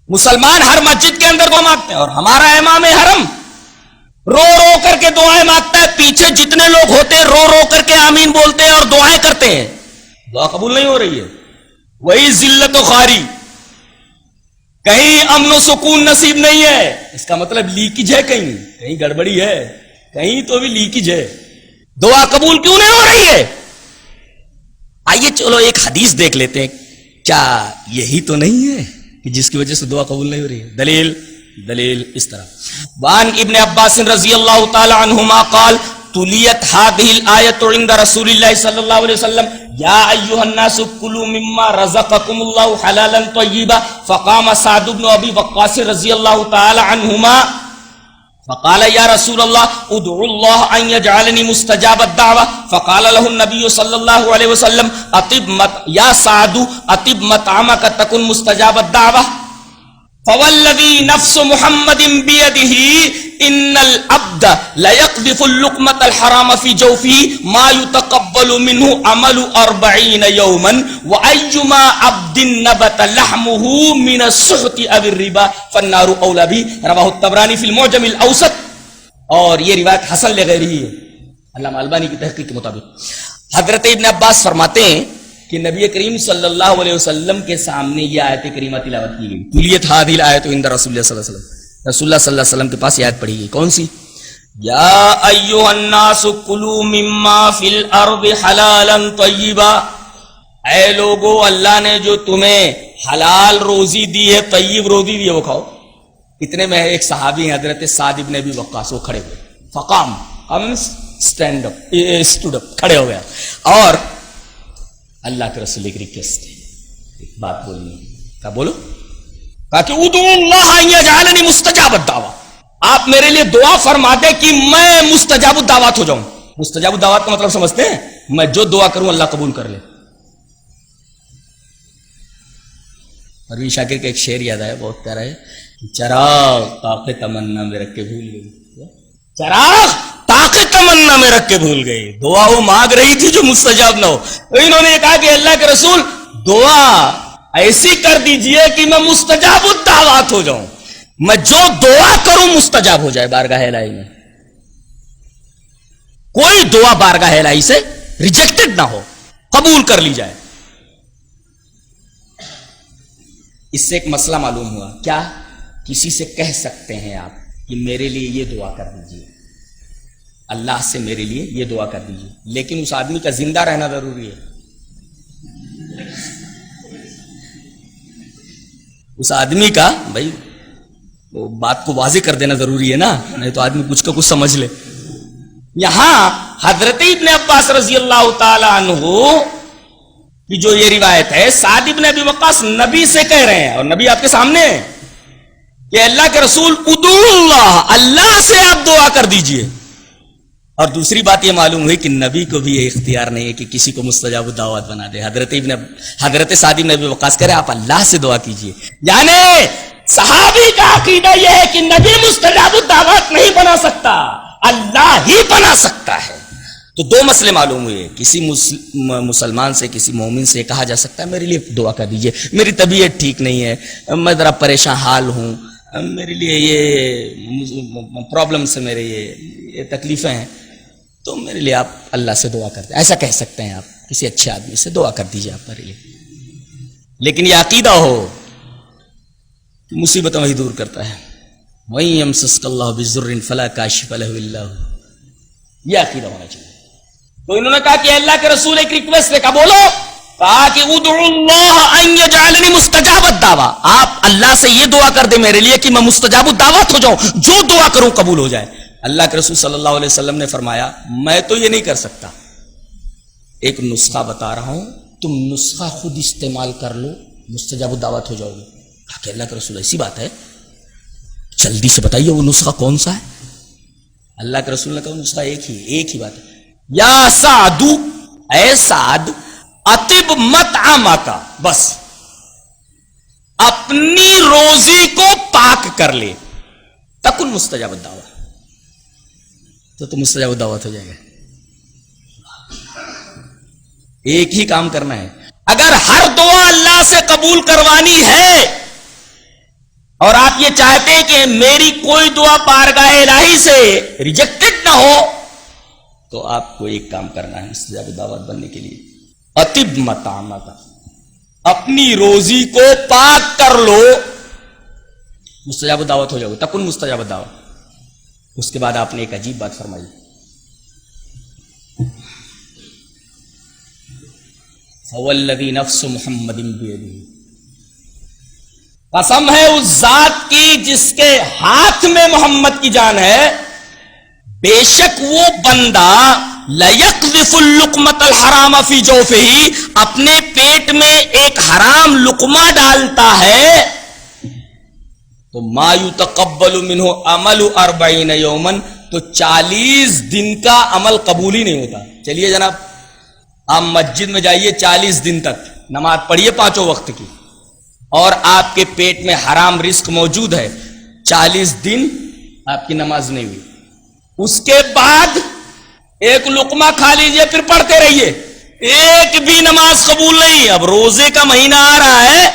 مسلمان ہر مسجد کے اندر دعا مانگتے ہیں، اور ہمارا امام حرم رو رو کر کے دعائیں مانگتا ہے، پیچھے جتنے لوگ ہوتے ہیں رو رو کر کے آمین بولتے ہیں اور دعائیں کرتے ہیں، دعا قبول نہیں ہو رہی ہے۔ وہی ذلت و خواری، کہیں امن و سکون نصیب نہیں ہے، اس کا مطلب لیکیج ہے، کہیں گڑبڑی ہے، کہیں تو بھی لیکیج ہے، دعا قبول کیوں نہیں ہو رہی ہے؟ آئیے چلو ایک حدیث دیکھ لیتے ہیں، کیا یہی تو نہیں ہے کہ جس کی وجہ سے دعا قبول نہیں ہو رہی ہے؟ دلیل اس طرح، وان ابن عباس رضی اللہ تعالی عنہما قال تلیت هذه الآیت عند رسول اللہ صلی اللہ علیہ وسلم یا ایھا الناس کلوا مما رزقکم اللہ حلالا طیبا فقام سعد بن ابی وقاص رضی اللہ تعالی عنہما فقال یا رسول اللہ ادعو اللہ ان یجعلنی مستجاب الدعوہ فقال له النبی صلی اللہ علیہ وسلم یا سعد اطب مطعمک تکن مستجاب الدعوہ فوالذی نفس محمد بیدہ ان العبد لیقذف اللقمة الحرام فی جوفه ما یتقبل منہ عمل 40 یوما وایما عبد نبت لحمه من السحت او الربا فالنار اولی بہ، رواہ الطبرانی فی المعجم الاوسط، اور یہ روایت حسن لغیرہ ہے علامہ البانی کی تحقیق کے مطابق۔ حضرت ابن عباس فرماتے ہیں کہ نبی کریم صلی اللہ علیہ وسلم کے سامنے یہ آیت کریمہ تلاوت کی گئی، تلیت هذه الآیت عند رسول اللہ صلی اللہ علیہ وسلم، رسول اللہ صلی اللہ علیہ وسلم کے پاس یہ آیت پڑھی گئی، کون سی؟ یا ایھا الناس کلوا مما فی الارض حلالا طیبا، اے لوگو اللہ نے جو تمہیں حلال روزی دی ہے، طیب روزی دی ہے، وہ کھاؤ۔ اتنے میں ایک صحابی ہیں حضرت سعد بن ابی وقاص، وہ کھڑے ہوئے، فقام اسٹینڈ اپ، کھڑے ہو گیا، اور اللہ کے رسول ایک ریکویسٹ ہے، ایک بات بولنی ہے، کہا بولو، کہا کہ ادعو اللہ ان یجعلنی مستجاب الدعوہ، آپ میرے لیے دعا فرما دے کہ میں مستجاب الدعوات ہو جاؤں۔ مستجاب الدعوات کا مطلب سمجھتے ہیں؟ میں جو دعا کروں اللہ قبول کر لے۔ پروین شاکر کا ایک شعر یاد آیا، بہت پیارا ہے، چراغ طاق تمنا میں رکھ کے بھول گئی، چراغ طاق تمنا میں رکھ کے بھول گئی، دعا وہ مانگ رہی تھی جو مستجاب نہ ہو، تو انہوں نے کہا کہ اللہ کے رسول دعا ایسی کر دیجئے کہ میں مستجاب الدعوات ہو جاؤں، میں جو دعا کروں مستجاب ہو جائے بارگاہ الہی میں، کوئی دعا بارگاہ الہی سے ریجیکٹڈ نہ ہو، قبول کر لی جائے۔ اس سے ایک مسئلہ معلوم ہوا، کیا کسی سے کہہ سکتے ہیں آپ کہ میرے لیے یہ دعا کر دیجئے، اللہ سے میرے لیے یہ دعا کر دیجئے، لیکن اس آدمی کا زندہ رہنا ضروری ہے، اس آدمی کا بھائی وہ بات کو واضح کر دینا ضروری ہے نا، نہیں تو آدمی کچھ کا کچھ سمجھ لے۔ یہاں حضرت ابن عباس رضی اللہ تعالی عنہ کی جو یہ روایت ہے، سعد ابن ابی وقاص نبی سے کہہ رہے ہیں، اور نبی آپ کے سامنے ہے، کہ اللہ کے رسول ادعو اللہ، اللہ سے آپ دعا کر دیجئے۔ اور دوسری بات یہ معلوم ہوئی کہ نبی کو بھی یہ اختیار نہیں ہے کہ کسی کو مستجاب الدعوات بنا دے۔ حضرت سعد بن ابی وقاص کہہ رہے آپ اللہ سے دعا کیجئے، یعنی صحابی کا عقیدہ یہ ہے کہ نبی مستجاب الدعوات نہیں بنا سکتا، اللہ ہی بنا سکتا ہے۔ تو دو مسئلے معلوم ہوئے، کسی مسلمان سے، کسی مومن سے کہا جا سکتا ہے میرے لیے دعا کر دیجئے، میری طبیعت ٹھیک نہیں ہے، میں ذرا پریشان حال ہوں، میرے لیے یہ پرابلم سے میرے یہ تکلیفیں ہیں، تو میرے لیے آپ اللہ سے دعا کرتے ہیں، ایسا کہہ سکتے ہیں آپ، کسی اچھے آدمی سے دعا کر دیجئے آپ میرے لیے۔ لیکن یہ عقیدہ ہو کہ مصیبت وہی دور کرتا ہے، وَإِن يَمْسَسْكَ اللَّهُ بِضُرٍّ فَلَا كَاشِفَ لَهُ إِلَّا هُوَ، یہ عقیدہ ہونا چاہیے۔ تو انہوں نے کہا کہ اللہ کے رسول ایک ریکویسٹ ہے، کہا بولو، کہا کہ ادعو اللہ ان یجعلنی مستجاب الدعوہ، آپ اللہ سے یہ دعا کر دے میرے لیے کہ میں مستجاب الدعوات ہو جاؤں، جو دعا کروں قبول ہو جائے۔ اللہ کے رسول صلی اللہ علیہ وسلم نے فرمایا میں تو یہ نہیں کر سکتا، ایک نسخہ بتا رہا ہوں، تم نسخہ خود استعمال کر لو، مستجاب الدعوات ہو جاؤ گے۔ کہا کہ اللہ کے رسول ایسی بات ہے، جلدی سے بتائیے وہ نسخہ کون سا ہے؟ اللہ کے رسول نے کہا نسخہ ایک ہی بات ہے، یا سعد، اے سعد، اطب مطعمک، بس اپنی روزی کو پاک کر لے، تکن مستجاب الدعوات، تو مستجاب الدعوات ہو جائے گا۔ ایک ہی کام کرنا ہے، اگر ہر دعا اللہ سے قبول کروانی ہے آپ یہ چاہتے ہیں کہ میری کوئی دعا بارگاہ الہی سے ریجیکٹڈ نہ ہو، تو آپ کو ایک کام کرنا ہے مستجاب دعوت بننے کے لیے، اطب مطعمک، اپنی روزی کو پاک کر لو، مستجاب دعوت ہو جاؤ، تکن مستجاب دعوت۔ اس کے بعد آپ نے ایک عجیب بات فرمائی، فوالذی نفس محمد بیدہ، قسم ہے اس ذات کی جس کے ہاتھ میں محمد کی جان ہے، بے شک وہ بندہ لَيَقْذِفُ اللُّقْمَةَ الْحَرَامَ فِي جَوْفِهِ، اپنے پیٹ میں ایک حرام لقمہ ڈالتا ہے تو ما يُتَقَبَّلُ مِنْهُ عَمَلُ 40 يَوْمًا، تو 40 دن کا عمل قبول ہی نہیں ہوتا۔ چلیے جناب، آپ مسجد میں جائیے 40 دن تک نماز پڑھیے 5 وقت کی، اور آپ کے پیٹ میں حرام رزق موجود ہے، 40 دن آپ کی نماز نہیں ہوئی، اس کے بعد ایک لقمہ کھا لیجئے، پھر پڑھتے رہیے، ایک بھی نماز قبول نہیں۔ اب روزے کا مہینہ آ رہا ہے،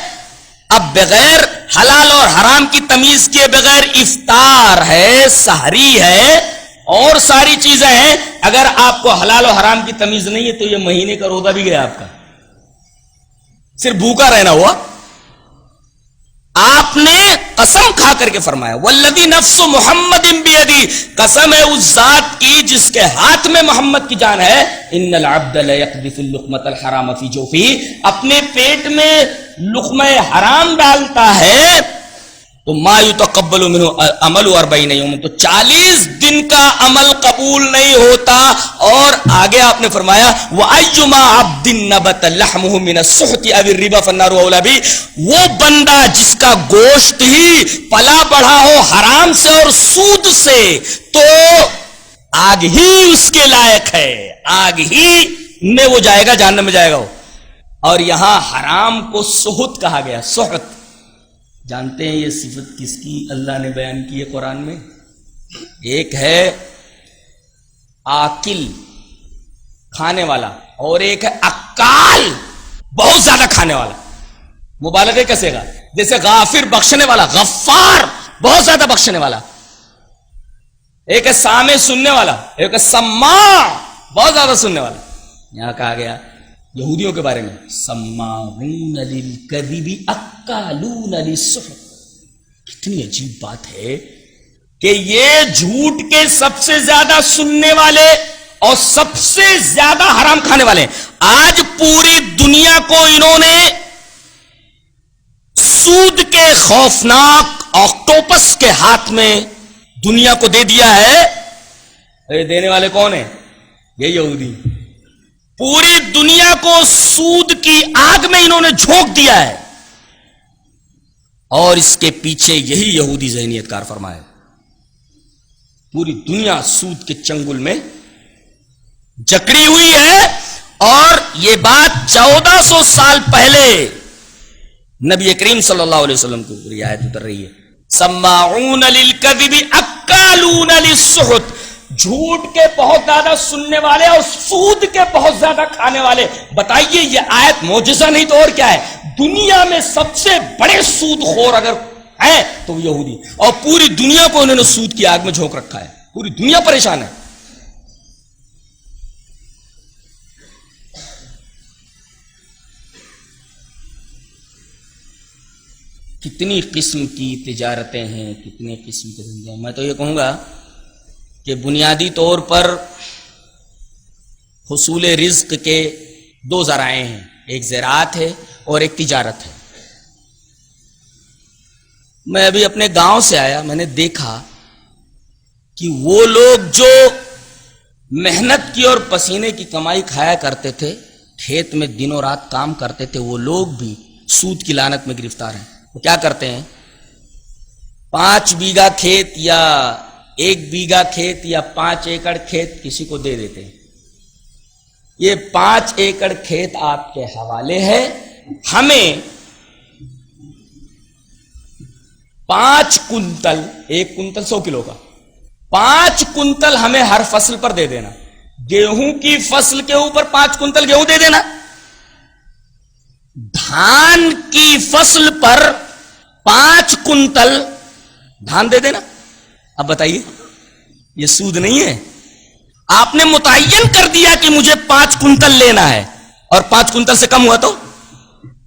اب بغیر حلال اور حرام کی تمیز کیے بغیر افطار ہے، سحری ہے، اور ساری چیزیں ہیں، اگر آپ کو حلال و حرام کی تمیز نہیں ہے تو یہ مہینے کا روزہ بھی گیا آپ کا، صرف بھوکا رہنا ہوا۔ آپ نے قسم کھا کر کے فرمایا والذی نفس محمد بیدی، قسم ہے اس ذات کی جس کے ہاتھ میں محمد کی جان ہے، ان العبد لیقذف اللقمۃ الحرام فی جوفہ، اپنے پیٹ میں لقمہ حرام ڈالتا ہے تو ما یتقبل منہ عمل 40 یوم، تو 40 دن کا عمل قبول نہیں ہوتا۔ اور آگے آپ نے فرمایا وَأَيُّمَا عَبْدٍ نَبَتَ لَحْمُهُ مِنَ السُّحْتِ أَوِ الرِّبَا فَالنَّارُ أَوْلَىٰ بِهِ، وہ بندہ جس کا گوشت ہی پلا بڑھا ہو حرام سے اور سود سے، تو آگ ہی اس کے لائق ہے، آگ ہی میں وہ جائے گا، جہنم میں جائے گا وہ۔ اور یہاں حرام کو سحت کہا گیا، سحت، جانتے ہیں یہ صفت کس کی اللہ نے بیان کی ہے قرآن میں؟ ایک ہے آکل، کھانے والا، اور ایک ہے اکال، بہت زیادہ کھانے والا۔ مبالغہ کیسے گا؟ جیسے غافر، بخشنے والا، غفار، بہت زیادہ بخشنے والا۔ ایک ہے سامع، سننے والا، ایک ہے سماع، بہت زیادہ سننے والا۔ یہاں کہا گیا یہودیوں کے بارے میں سماعون للکذب اکالون للسحت۔ کتنی عجیب بات ہے کہ یہ جھوٹ کے سب سے زیادہ سننے والے اور سب سے زیادہ حرام کھانے والے ہیں۔ آج پوری دنیا کو انہوں نے سود کے خوفناک آکٹوپس کے ہاتھ میں دنیا کو دے دیا ہے۔ یہ دینے والے کون ہیں؟ یہ یہودی۔ پوری دنیا کو سود کی آگ میں انہوں نے جھونک دیا ہے، اور اس کے پیچھے یہی یہودی ذہنیت کار فرما ہے۔ پوری دنیا سود کے چنگل میں جکڑی ہوئی ہے، اور یہ بات 1400 سال پہلے نبی کریم صلی اللہ علیہ وسلم کو پوری آیت اتر رہی ہے، سماعون للکذب اکالون للسحت، جھوٹ کے بہت زیادہ سننے والے اور سود کے بہت زیادہ کھانے والے۔ بتائیے یہ آیت معجزہ نہیں تو اور کیا ہے؟ دنیا میں سب سے بڑے سود خور اگر ہیں تو وہ یہودی، اور پوری دنیا کو انہوں نے سود کی آگ میں جھونک رکھا ہے، پوری دنیا پریشان ہے۔ کتنی قسم کی تجارتیں ہیں، کتنے قسم کے دھندے ہیں۔ میں تو یہ کہوں گا کہ بنیادی طور پر حصول رزق کے 2 ذرائع ہیں، ایک زراعت ہے اور ایک تجارت ہے۔ میں ابھی اپنے گاؤں سے آیا، میں نے دیکھا کہ وہ لوگ جو محنت کی اور پسینے کی کمائی کھایا کرتے تھے، کھیت میں دنوں رات کام کرتے تھے، وہ لوگ بھی سود کی لعنت میں گرفتار ہیں۔ وہ کیا کرتے ہیں؟ 5 بیگھہ کھیت یا 1 بیگھہ کھیت یا 5 ایکڑ کھیت کسی کو دے دیتے ہیں، یہ 5 ایکڑ کھیت آپ کے حوالے ہے، ہمیں 5 کنتل، 1 کنتل 100 کلو کا، 5 کنتل ہمیں ہر فصل پر دے دینا۔ گیہوں کی فصل کے اوپر 5 کنتل گیہوں دے دینا، دھان کی فصل پر 5 کنتل دھان دے دینا. اب بتائیے یہ سود نہیں ہے؟ آپ نے متعین کر دیا کہ مجھے 5 کنٹل لینا ہے اور 5 کنٹل سے کم ہوا تو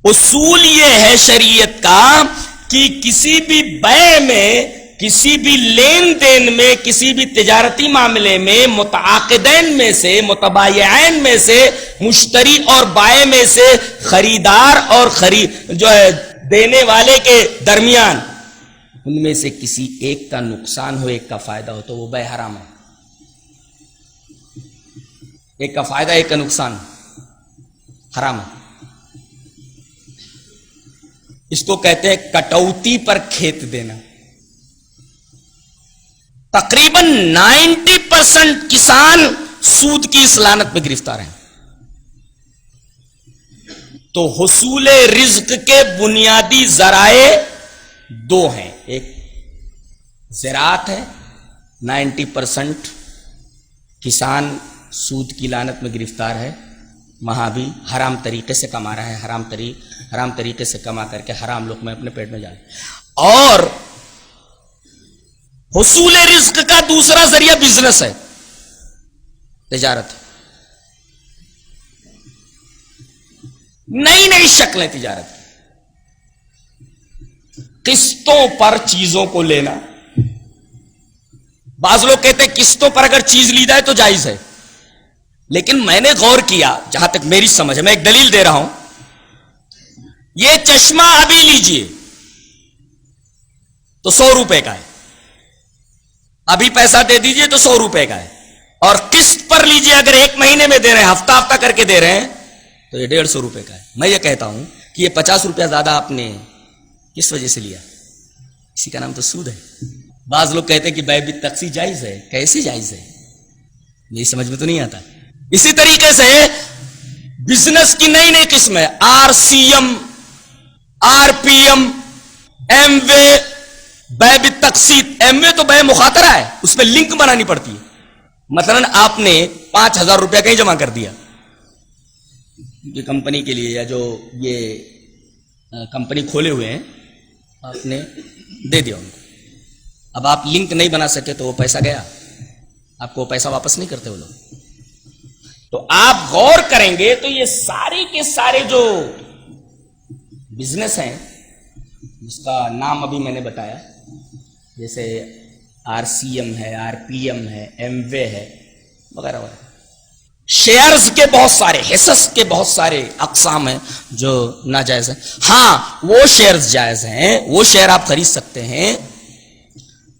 اصول یہ ہے شریعت کا کہ کسی بھی بیع میں، کسی بھی لین دین میں، کسی بھی تجارتی معاملے میں متعاقدین میں سے، متبایعین میں سے، مشتری اور بائع میں سے، خریدار اور جو ہے دینے والے کے درمیان، ان میں سے کسی ایک کا نقصان ہو، ایک کا فائدہ ہو تو وہ بیع حرام ہے. ایک کا فائدہ ایک کا نقصان حرام ہے. اس کو کہتے ہیں کٹوتی پر کھیت دینا. تقریباً 90% کسان سود کی اس لعنت میں گرفتار ہیں. تو حصول رزق کے بنیادی ذرائع 2 ہیں. ایک زراعت ہے، 90% کسان سود کی لعنت میں گرفتار ہے، وہاں بھی حرام طریقے سے کما رہا ہے، حرام طریقے سے کما کر کے حرام لقمہ اپنے پیٹ میں جائے. اور حصول رزق کا دوسرا ذریعہ بزنس ہے، تجارت. نئی نئی شکلیں تجارت کی، قسطوں پر چیزوں کو لینا. بعض لوگ کہتے ہیں قسطوں پر اگر چیز لی جائے تو جائز ہے، لیکن میں نے غور کیا، جہاں تک میری سمجھ ہے، میں ایک دلیل دے رہا ہوں. یہ چشمہ ابھی لیجئے تو 100 روپے کا ہے، ابھی پیسہ دے دیجئے تو 100 روپے کا ہے. اور قسط پر لیجئے اگر 1 مہینے میں دے رہے ہیں، ہفتہ ہفتہ کر کے دے رہے ہیں، تو یہ 150 روپے کا ہے. میں یہ کہتا ہوں کہ یہ 50 روپیہ زیادہ آپ نے کس وجہ سے لیا؟ اسی کا نام تو سود ہے. بعض لوگ کہتے ہیں کہ بیع بالتقسیط جائز ہے. کیسے جائز ہے؟ میری سمجھ میں تو نہیں آتا. اسی طریقے سے بزنس کی نئی نئی قسم ہے، RCM، RPM، ایم وے، بیع بالتقسیط. ایم وے تو بیع مخاطرہ ہے، اس میں لنک بنانی پڑتی ہے. مثلا آپ نے 5000 روپیہ کہیں جمع کر دیا یہ کمپنی کے لیے، یا جو یہ کمپنی کھولے ہوئے ہیں آپ نے دے دیا ان کو. اب آپ لنک نہیں بنا سکے تو وہ پیسہ گیا، آپ کو وہ پیسہ واپس نہیں کرتے وہ لوگ. تو آپ غور کریں گے تو یہ سارے کے سارے جو بزنس ہیں جس کا نام ابھی میں نے بتایا، جیسے RCM ہے، RPM ہے، ایم وے ہے، وغیرہ وغیرہ. شیئرز کے بہت سارے، حصص کے بہت سارے اقسام ہیں جو ناجائز ہیں. ہاں وہ شیئرز جائز ہیں، وہ شیئر آپ خرید سکتے ہیں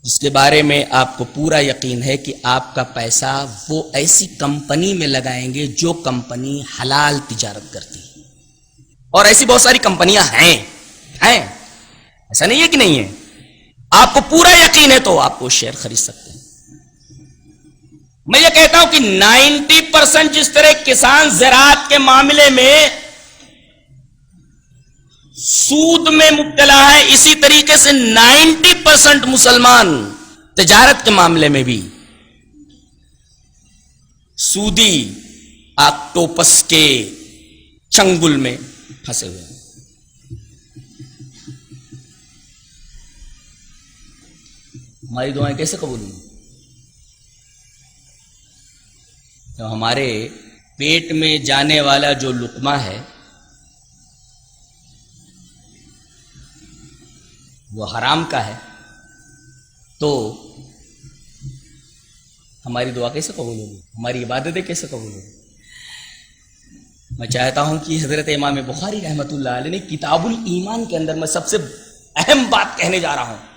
جس کے بارے میں آپ کو پورا یقین ہے کہ آپ کا پیسہ وہ ایسی کمپنی میں لگائیں گے جو کمپنی حلال تجارت کرتی ہے. اور ایسی بہت ساری کمپنیاں ہیں، ایسا نہیں ہے کہ نہیں ہے. آپ کو پورا یقین ہے تو آپ وہ شیئر خرید سکتے ہیں. میں یہ کہتا ہوں کہ 90% جس طرح کسان زراعت کے معاملے میں سود میں مبتلا ہے، اسی طریقے سے 90% مسلمان تجارت کے معاملے میں بھی سودی آکٹوپس کے چنگل میں پھنسے ہوئے ہیں. ہماری دعائیں کیسے قبول ہوئی؟ تو ہمارے پیٹ میں جانے والا جو لقمہ ہے وہ حرام کا ہے، تو ہماری دعا کیسے قبول ہوگی؟ ہماری عبادتیں کیسے قبول ہوگی؟ میں چاہتا ہوں کہ حضرت امام بخاری رحمۃ اللہ علیہ نے کتاب الایمان کے اندر، میں سب سے اہم بات کہنے جا رہا ہوں،